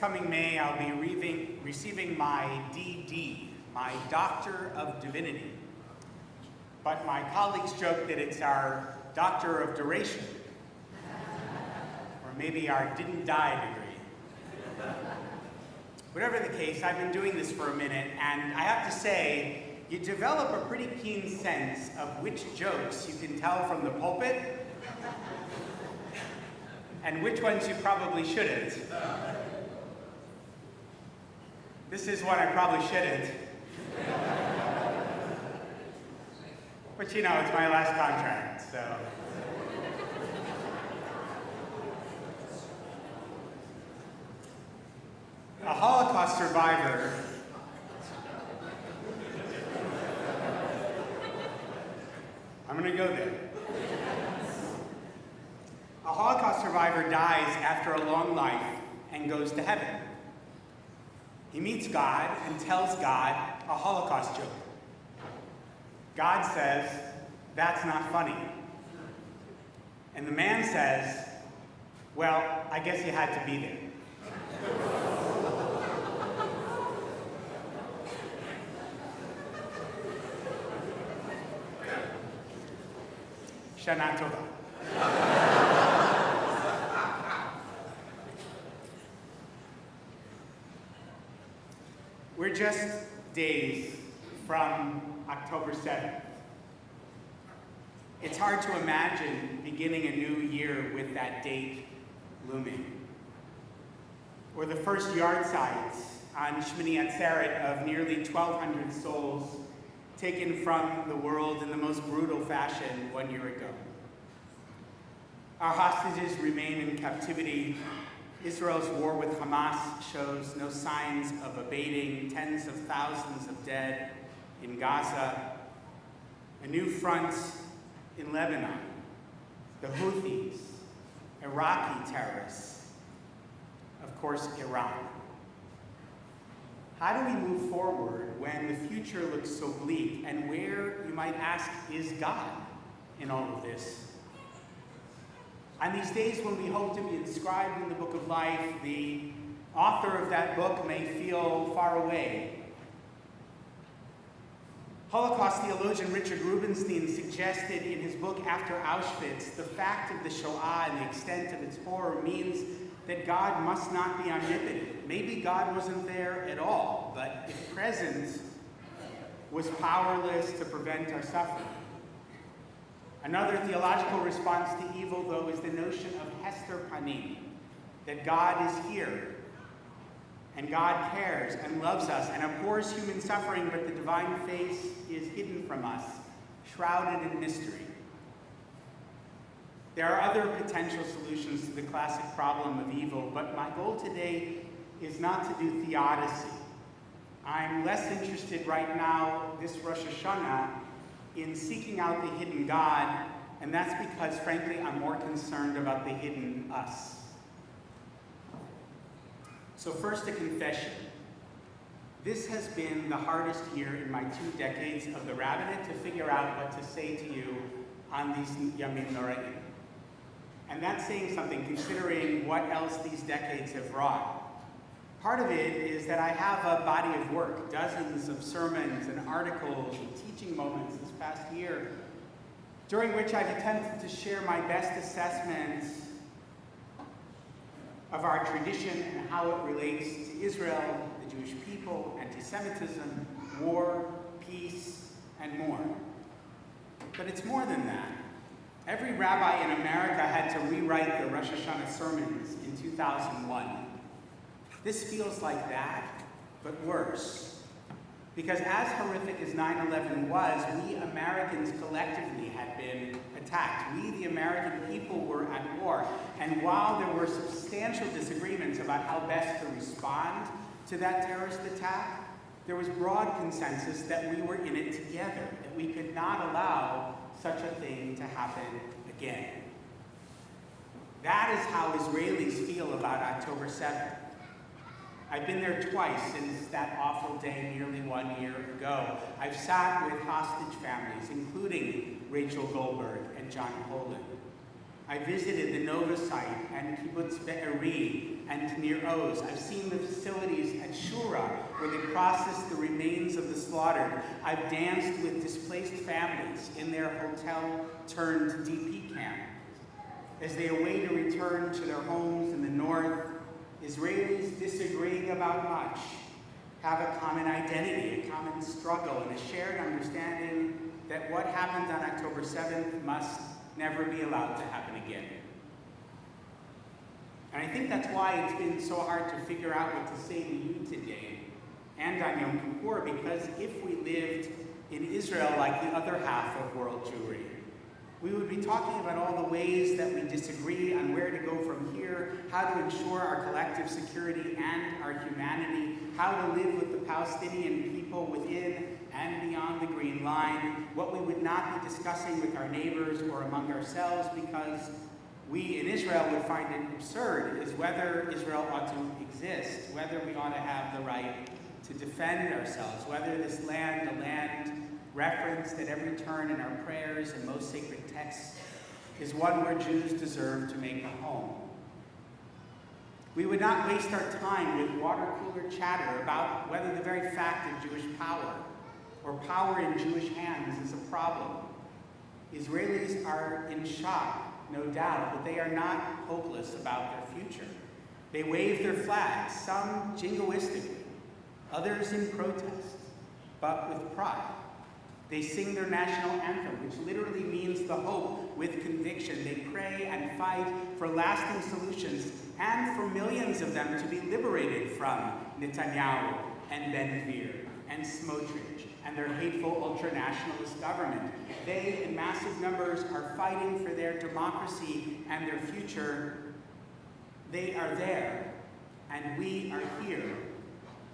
coming May, I'll be receiving my DD, my Doctor of Divinity. But my colleagues joke that it's our Doctor of Duration, or maybe our didn't die degree. Whatever the case, I've been doing this for a minute, and I have to say, you develop a pretty keen sense of which jokes you can tell from the pulpit, and which ones you probably shouldn't. This is one I probably shouldn't. But you know, it's my last contract, so. A Holocaust survivor I'm gonna go there. A Holocaust survivor dies after a long life and goes to heaven. He meets God and tells God a Holocaust joke. God says, "That's not funny." And the man says, "Well, I guess you had to be there." Shana Tova. We're just days from October 7th. It's hard to imagine beginning a new year with that date looming. Or the first yard signs on Shmini Atzeret of nearly 1,200 souls taken from the world in the most brutal fashion 1 year ago. Our hostages remain in captivity. Israel's war with Hamas shows no signs of abating. Tens of thousands of dead in Gaza. A new front in Lebanon. The Houthis, Iraqi terrorists, of course, Iran. How do we move forward when the future looks so bleak? And where, you might ask, is God in all of this? On these days when we hope to be inscribed in the Book of Life, the author of that book may feel far away. Holocaust theologian Richard Rubinstein suggested in his book After Auschwitz, the fact of the Shoah and the extent of its horror means that God must not be omnipotent. Maybe God wasn't there at all, but if present, was powerless to prevent our suffering. Another theological response to evil, though, is the notion of Hester Panim, that God is here, and God cares and loves us and abhors human suffering, but the divine face is hidden from us, shrouded in mystery. There are other potential solutions to the classic problem of evil, but my goal today is not to do theodicy. I'm less interested right now, this Rosh Hashanah, in seeking out the hidden God, and that's because, frankly, I'm more concerned about the hidden us. So first, a confession. This has been the hardest year in my 2 decades of the rabbinate to figure out what to say to you on these Yamim Noraim. And that's saying something, considering what else these decades have wrought. Part of it is that I have a body of work, dozens of sermons and articles and teaching moments this past year, during which I've attempted to share my best assessments of our tradition and how it relates to Israel, the Jewish people, anti-Semitism, war, peace, and more. But it's more than that. Every rabbi in America had to rewrite the Rosh Hashanah sermons in 2001. This feels like that, but worse. Because as horrific as 9/11 was, we Americans collectively had been attacked. We, the American people, were at war. And while there were substantial disagreements about how best to respond to that terrorist attack, there was broad consensus that we were in it together, that we could not allow such a thing to happen again. That is how Israelis feel about October 7th. I've been there twice since that awful day nearly 1 year ago. I've sat with hostage families, including Rachel Goldberg and John Poland. I visited the Nova site and Kibbutz Be'eri and Nir Oz. I've seen the facilities at Shura where they process the remains of the slaughtered. I've danced with displaced families in their hotel-turned-DP camp. As they await a return to their homes in the north, Israelis disagreeing about much have a common identity, a common struggle, and a shared understanding that what happened on October 7th must never be allowed to happen again. And I think that's why it's been so hard to figure out what to say to you today and on Yom Kippur, because if we lived in Israel like the other half of world Jewry, we would be talking about all the ways that we disagree on where to go from here, how to ensure our collective security and our humanity, how to live with the Palestinian people within and beyond the Green Line, what we would not be discussing with our neighbors or among ourselves because we in Israel would find it absurd, is whether Israel ought to exist, whether we ought to have the right to defend ourselves, whether this land, a land referenced at every turn in our prayers and most sacred texts, is one where Jews deserve to make a home. We would not waste our time with water cooler chatter about whether the very fact of Jewish power or power in Jewish hands is a problem. Israelis are in shock, no doubt, but they are not hopeless about their future. They wave their flags, some jingoistically, others in protest, but with pride. They sing their national anthem, which literally means the hope with conviction. They pray and fight for lasting solutions and for millions of them to be liberated from Netanyahu and Ben-Gvir and Smotrich and their hateful ultranationalist government. They, in massive numbers, are fighting for their democracy and their future. They are there, and we are here.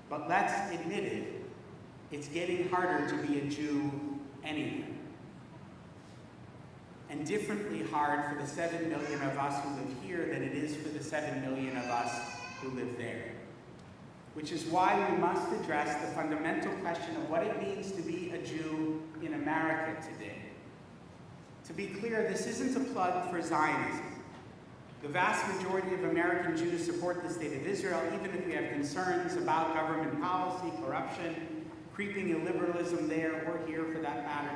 But let's admit it, it's getting harder to be a Jew anywhere. And differently hard for the 7 million of us who live here than it is for the 7 million of us who live there. Which is why we must address the fundamental question of what it means to be a Jew in America today. To be clear, this isn't a plug for Zionism. The vast majority of American Jews support the state of Israel, even if we have concerns about government policy, corruption, creeping illiberalism there or here for that matter.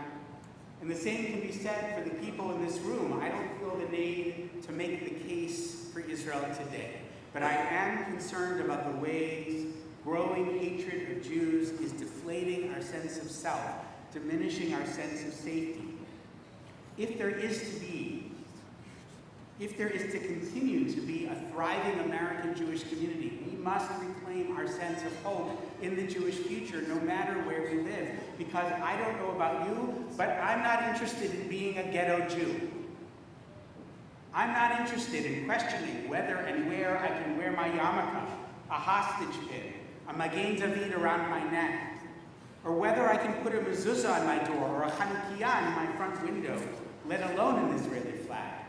And the same can be said for the people in this room. I don't feel the need to make the case for Israel today, but I am concerned about the ways growing hatred of Jews is deflating our sense of self, diminishing our sense of safety. If there is to continue to be a thriving American Jewish community, we must reclaim our sense of hope in the Jewish future, no matter where we live. Because I don't know about you, but I'm not interested in being a ghetto Jew. I'm not interested in questioning whether and where I can wear my yarmulke, a hostage pin, a Magen David around my neck, or whether I can put a mezuzah on my door or a Chanukiah in my front window, let alone an Israeli flag.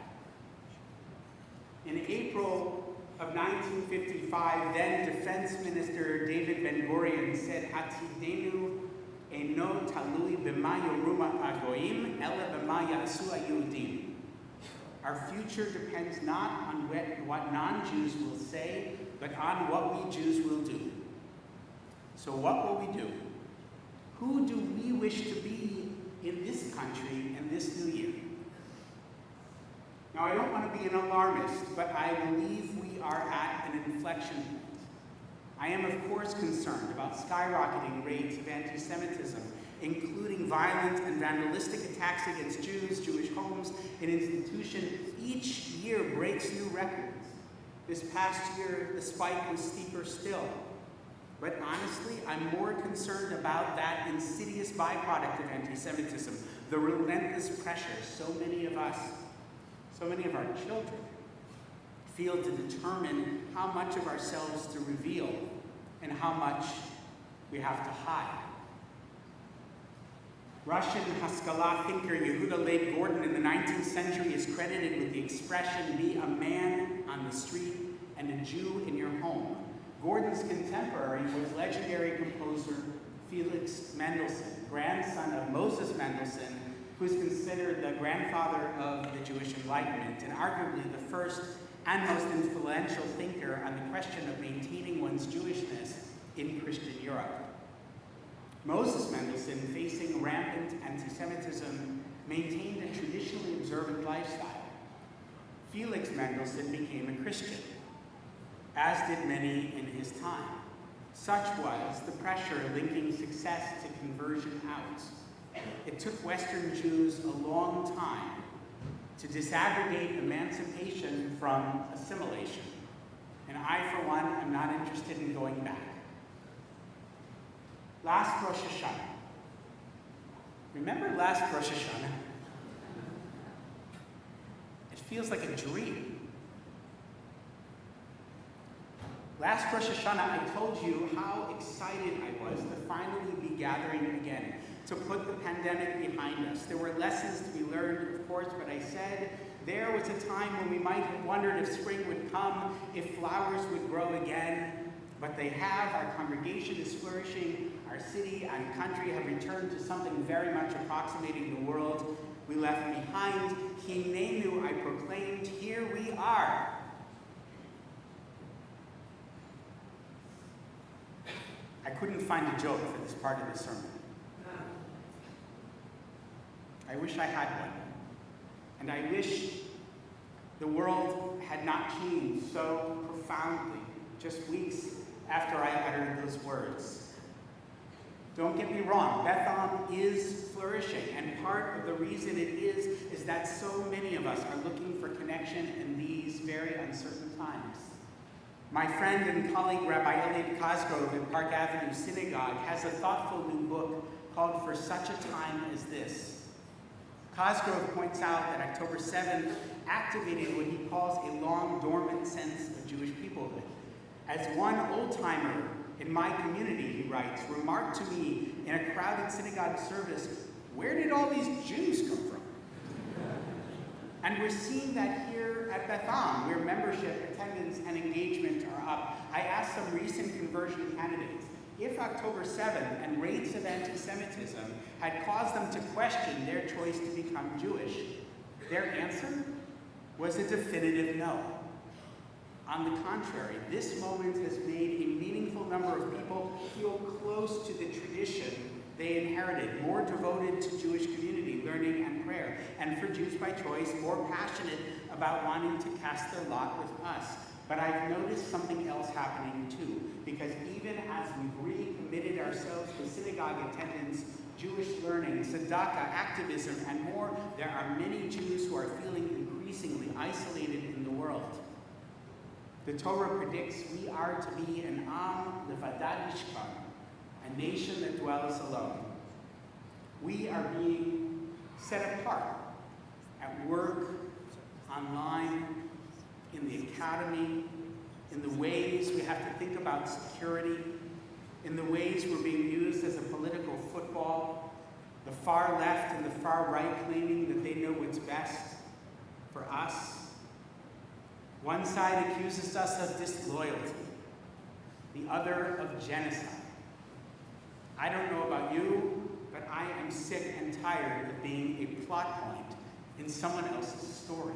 In April of 1955, then Defense Minister David Ben-Gurion said, "Atidenu eno talui b'ma yoru hagoyim, ela b'ma ya'asu ha'Yehudim." Our future depends not on what non-Jews will say, but on what we Jews will do. So what will we do? Who do we wish to be in this country and this new year? Now, I don't want to be an alarmist, but I believe we are at an inflection point. I am, of course, concerned about skyrocketing rates of anti-Semitism, including violent and vandalistic attacks against Jews, Jewish homes, and institutions. Each year breaks new records. This past year, the spike was steeper still. But honestly, I'm more concerned about that insidious byproduct of anti-Semitism, the relentless pressure so many of us, so many of our children, feel to determine how much of ourselves to reveal and how much we have to hide. Russian Haskalah thinker Yehuda Leib Gordon in the 19th century is credited with the expression, "Be a man on the street and a Jew in your home." Gordon's contemporary was legendary composer Felix Mendelssohn, grandson of Moses Mendelssohn, who's considered the grandfather of the Jewish Enlightenment and arguably the first and most influential thinker on the question of maintaining one's Jewishness in Christian Europe. Moses Mendelssohn, facing rampant anti-Semitism, maintained a traditionally observant lifestyle. Felix Mendelssohn became a Christian, as did many in his time. Such was the pressure linking success to conversion out. It took Western Jews a long time to disaggregate emancipation from assimilation. And I, for one, am not interested in going back. Last Rosh Hashanah. Remember last Rosh Hashanah? It feels like a dream. Last Rosh Hashanah, I told you how excited I was to finally be gathering again, to put the pandemic behind us. There were lessons to be learned, of course, but I said there was a time when we might have wondered if spring would come, if flowers would grow again, but they have. Our congregation is flourishing. Our city and country have returned to something very much approximating the world we left behind. Hinenu, I proclaimed, here we are. I couldn't find a joke for this part of the sermon. I wish I had one. And I wish the world had not changed so profoundly just weeks after I uttered those words. Don't get me wrong, Bethlehem is flourishing, and part of the reason it is that so many of us are looking for connection in these very uncertain times. My friend and colleague, Rabbi Elliot Cosgrove at Park Avenue Synagogue, has a thoughtful new book called For Such a Time as This. Cosgrove points out that October 7th activated what he calls a long dormant sense of Jewish peoplehood. As one old-timer in my community, he writes, remarked to me in a crowded synagogue service, where did all these Jews come from? And we're seeing that here at Bethlehem, where membership, attendance, and engagement are up. I asked some recent conversion candidates if October 7th and rates of anti-Semitism had caused them to question their choice to become Jewish. Their answer was a definitive no. On the contrary, this moment has made a meaningful number of people feel close to the tradition they inherited, more devoted to Jewish community, learning, and prayer, and for Jews by choice, more passionate about wanting to cast their lot with us. But I've noticed something else happening too, because even as we've recommitted ourselves to synagogue attendance, Jewish learning, tzedakah, activism, and more, there are many Jews who are feeling increasingly isolated in the world. The Torah predicts we are to be an am levadad yishkan, a nation that dwells alone. We are being set apart at work, online, in the academy, in the ways we have to think about security, in the ways we're being used as a political football, the far left and the far right claiming that they know what's best for us. One side accuses us of disloyalty, the other of genocide. I don't know about you, but I am sick and tired of being a plot point in someone else's story.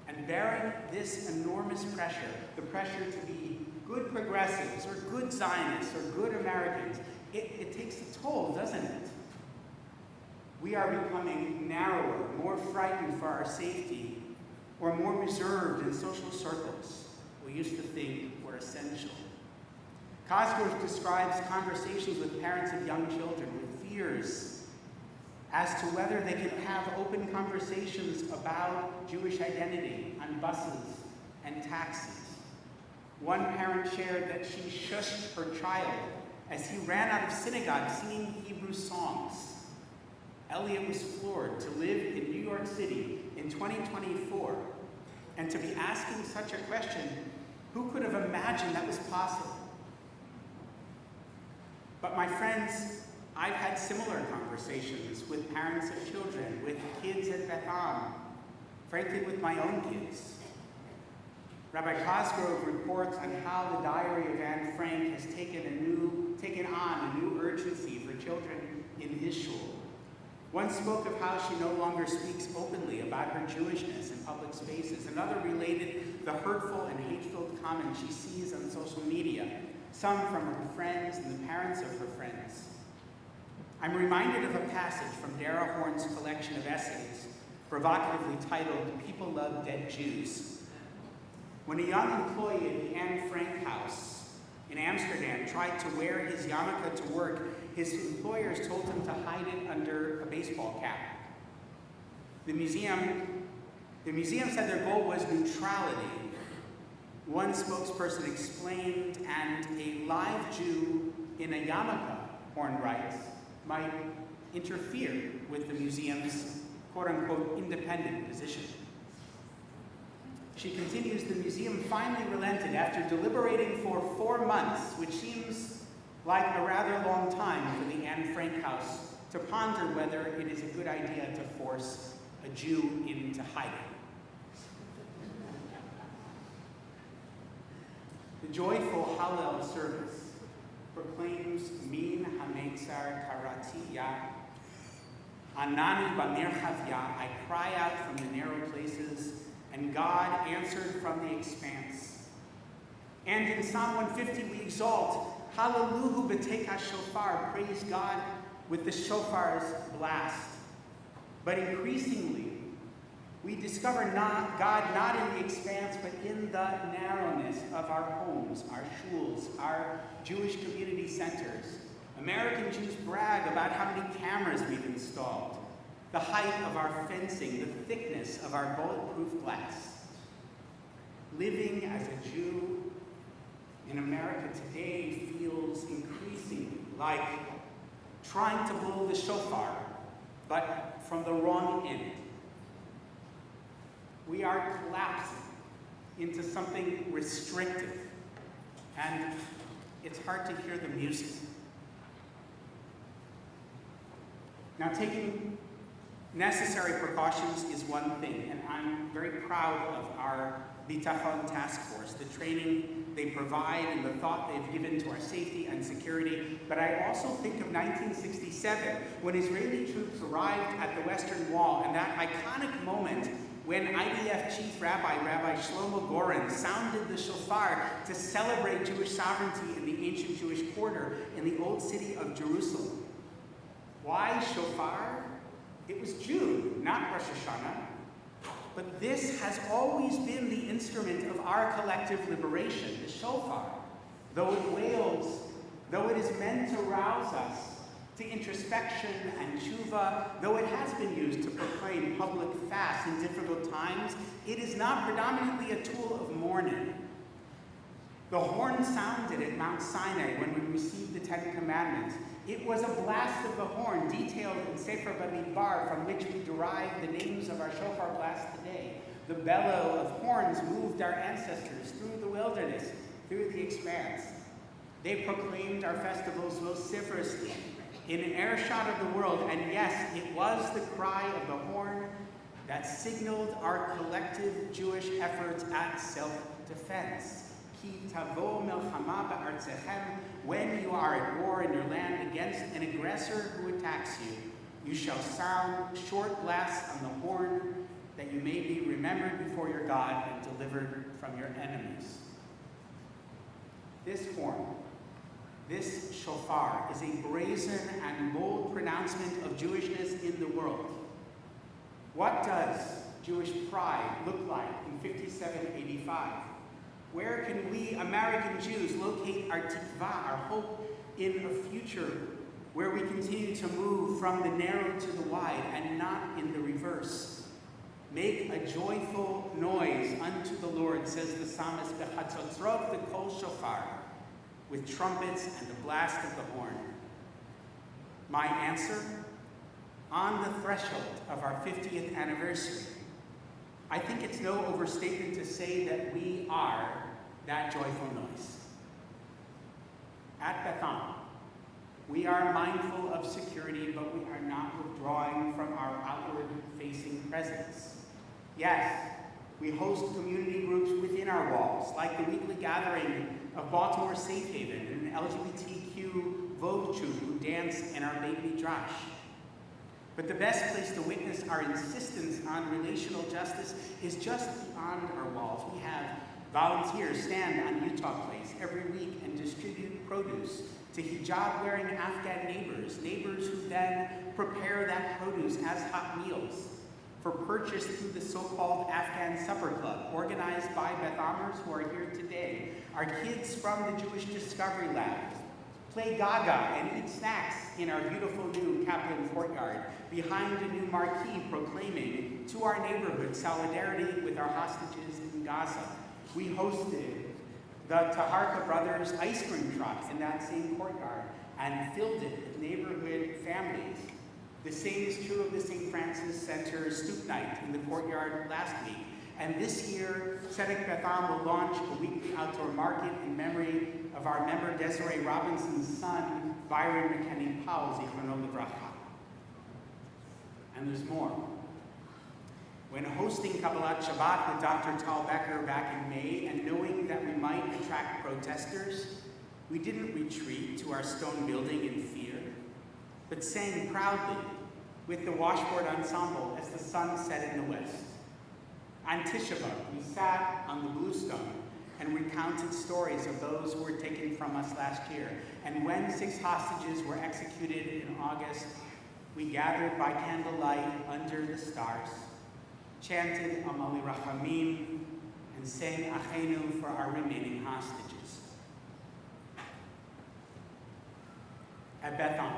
And bearing this enormous pressure, the pressure to be good progressives or good Zionists or good Americans, it takes a toll, doesn't it? We are becoming narrower, more frightened for our safety, or more reserved in social circles we used to think were essential. Cosgrove describes conversations with parents of young children with fears as to whether they can have open conversations about Jewish identity on buses and taxis. One parent shared that she shushed her child as he ran out of synagogue singing Hebrew songs. Elliot was floored to live in New York City in 2024 and to be asking such a question. Who could have imagined that was possible? But my friends, I've had similar conversations with parents of children, with kids at Bethlehem, frankly with my own kids. Rabbi Cosgrove reports on how the diary of Anne Frank has taken on a new urgency for children in his shul. One spoke of how she no longer speaks openly about her Jewishness in public spaces. Another related the hurtful and hate-filled comments she sees on social media, some from her friends and the parents of her friends. I'm reminded of a passage from Dara Horn's collection of essays, provocatively titled, "People Love Dead Jews." When a young employee at the Anne Frank House in Amsterdam tried to wear his yarmulke to work, his employers told him to hide it under a baseball cap. The museum said their goal was neutrality. One spokesperson explained, and a live Jew in a yarmulke, Horn writes, might interfere with the museum's quote-unquote independent position. She continues, the museum finally relented after deliberating for 4 months, which seems like a rather long time for the Anne Frank House to ponder whether it is a good idea to force a Jew into hiding. The joyful Hallel service proclaims Min HaMeitzar Karati Ya, Anani B'Merchav Ya, I cry out from the narrow places, and God answered from the expanse. And in Psalm 150 we exalt, Hallelujah b'teka shofar, praise God with the shofar's blast. But increasingly, we discover God not in the expanse, but in the narrowness of our homes, our shuls, our Jewish community centers. American Jews brag about how many cameras we've installed, the height of our fencing, the thickness of our bulletproof glass. Living as a Jew in America today feels increasingly like trying to blow the shofar, but from the wrong end. We are collapsing into something restrictive, and it's hard to hear the music. Now, taking necessary precautions is one thing, and I'm very proud of our Bitachon task force, the training they provide and the thought they've given to our safety and security. But I also think of 1967, when Israeli troops arrived at the Western Wall, and that iconic moment when IDF Chief Rabbi Shlomo Goren sounded the shofar to celebrate Jewish sovereignty in the ancient Jewish quarter in the old city of Jerusalem. Why shofar? It was June, not Rosh Hashanah. But this has always been the instrument of our collective liberation, the shofar. Though it wails, though it is meant to rouse us to introspection and tshuva, though it has been used to proclaim public fast in difficult times, it is not predominantly a tool of mourning. The horn sounded at Mount Sinai when we received the Ten Commandments. It was a blast of the horn detailed in Sefer Bamidbar, from which we derive the names of our shofar blast today. The bellow of horns moved our ancestors through the wilderness, through the expanse. They proclaimed our festivals vociferously in an earshot of the world, and yes, it was the cry of the horn that signaled our collective Jewish efforts at self-defense. Ki tavo melchama ba'artechem, when you are at war in your land against an aggressor who attacks you, you shall sound short blasts on the horn, that you may be remembered before your God and delivered from your enemies. This horn, this shofar, is a brazen and bold pronouncement of Jewishness in the world. What does Jewish pride look like in 5785? Where can we, American Jews, locate our tikva, our hope in a future where we continue to move from the narrow to the wide and not in the reverse? Make a joyful noise unto the Lord, says the psalmist, B'chatzotzrot v'kol shofar, with trumpets and the blast of the horn. My answer? On the threshold of our 50th anniversary, I think it's no overstatement to say that we are that joyful noise. At Bethon, we are mindful of security, but we are not withdrawing from our outward-facing presence. Yes, we host community groups within our walls, like the weekly gathering of Baltimore Safe Haven and an LGBTQ Vogue troupe who dance in our Beit Midrash. But the best place to witness our insistence on relational justice is just beyond our walls. We have volunteers stand on Utah Place every week and distribute produce to hijab-wearing Afghan neighbors who then prepare that produce as hot meals for purchase through the so-called Afghan Supper Club, organized by Beth-Amers who are here today. Our kids from the Jewish Discovery Lab play Gaga and eat snacks in our beautiful new Kaplan courtyard behind a new marquee proclaiming to our neighborhood solidarity with our hostages in Gaza. We hosted the Taharka Brothers ice cream truck in that same courtyard and filled it with neighborhood families. The same is true of the St. Francis Center Stoop Night in the courtyard last week. And this year, Tzedek Beth-Am will launch a weekly outdoor market in memory of our member Desiree Robinson's son, Byron McKinney Powell, Zichrono Livracha. And there's more. When hosting Kabbalat Shabbat with Dr. Tal Becker back in May and knowing that we might attract protesters, we didn't retreat to our stone building in fear, but sang proudly with the washboard ensemble as the sun set in the west. On Tishrei, we sat on the bluestone and recounted stories of those who were taken from us last year. And when 6 hostages were executed in August, we gathered by candlelight under the stars, chanted Amali Rachamim, and sang Achenu for our remaining hostages. At Beth-Am,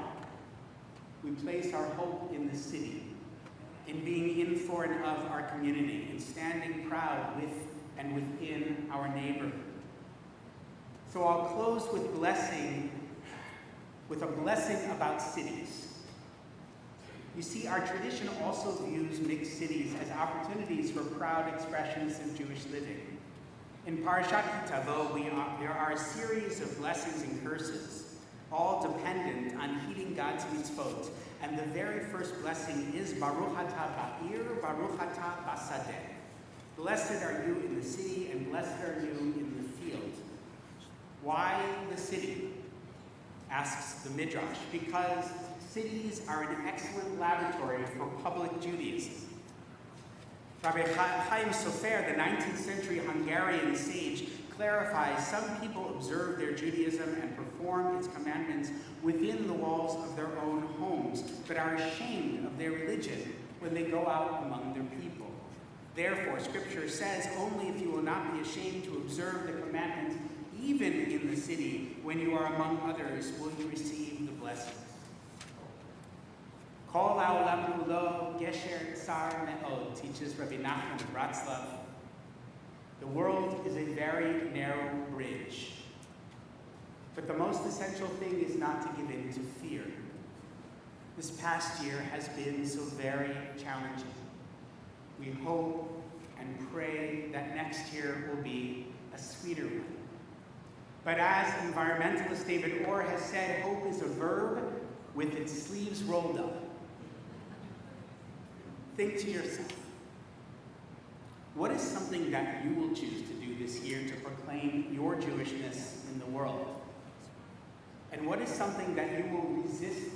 we place our hope in the city, in being in for and of our community, in standing proud with and within our neighborhood. So I'll close with a blessing about cities. You see, our tradition also views mixed cities as opportunities for proud expressions of Jewish living. In Parashat Kitavo, there are a series of blessings and curses, all dependent on heeding God's mitzvot. And the very first blessing is Baruch Atah Ba'ir, Baruch Atah Basadeh. Blessed are you in the city, and blessed are you in the field. Why the city? Asks the Midrash. Because cities are an excellent laboratory for public Judaism. Rabbi Chaim Sofer, the 19th century Hungarian sage, clarifies some people observe their Judaism and perform its commandments within the walls of their own homes, but are ashamed of their religion when they go out among their people. Therefore, Scripture says, only if you will not be ashamed to observe the commandments, even in the city, when you are among others, will you receive the blessings. Kol ha'olam kulo gesher tsar me'od, teaches Rabbi Nachman of Bratslav. The world is a very narrow bridge. But the most essential thing is not to give in to fear. This past year has been so very challenging. We hope and pray that next year will be a sweeter one. But as environmentalist David Orr has said, hope is a verb with its sleeves rolled up. Think to yourself, what is something that you will choose to do this year to proclaim your Jewishness in the world? And what is something that you will resist,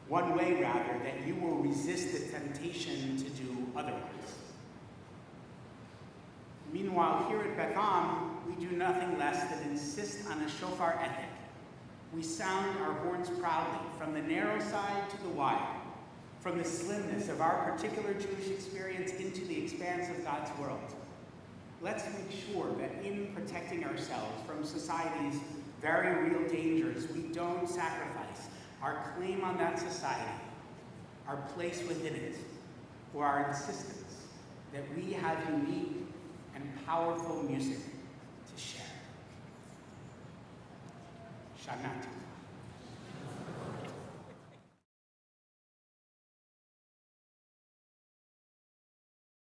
one way rather, that you will resist the temptation to do otherwise? Meanwhile, here at Beth-Am, we do nothing less than insist on a shofar ethic. We sound our horns proudly, from the narrow side to the wide, from the slimness of our particular Jewish experience into the expanse of God's world. Let's make sure that in protecting ourselves from society's very real dangers, we don't sacrifice our claim on that society, our place within it, or our insistence that we have unique and powerful music to share. Shana Tova.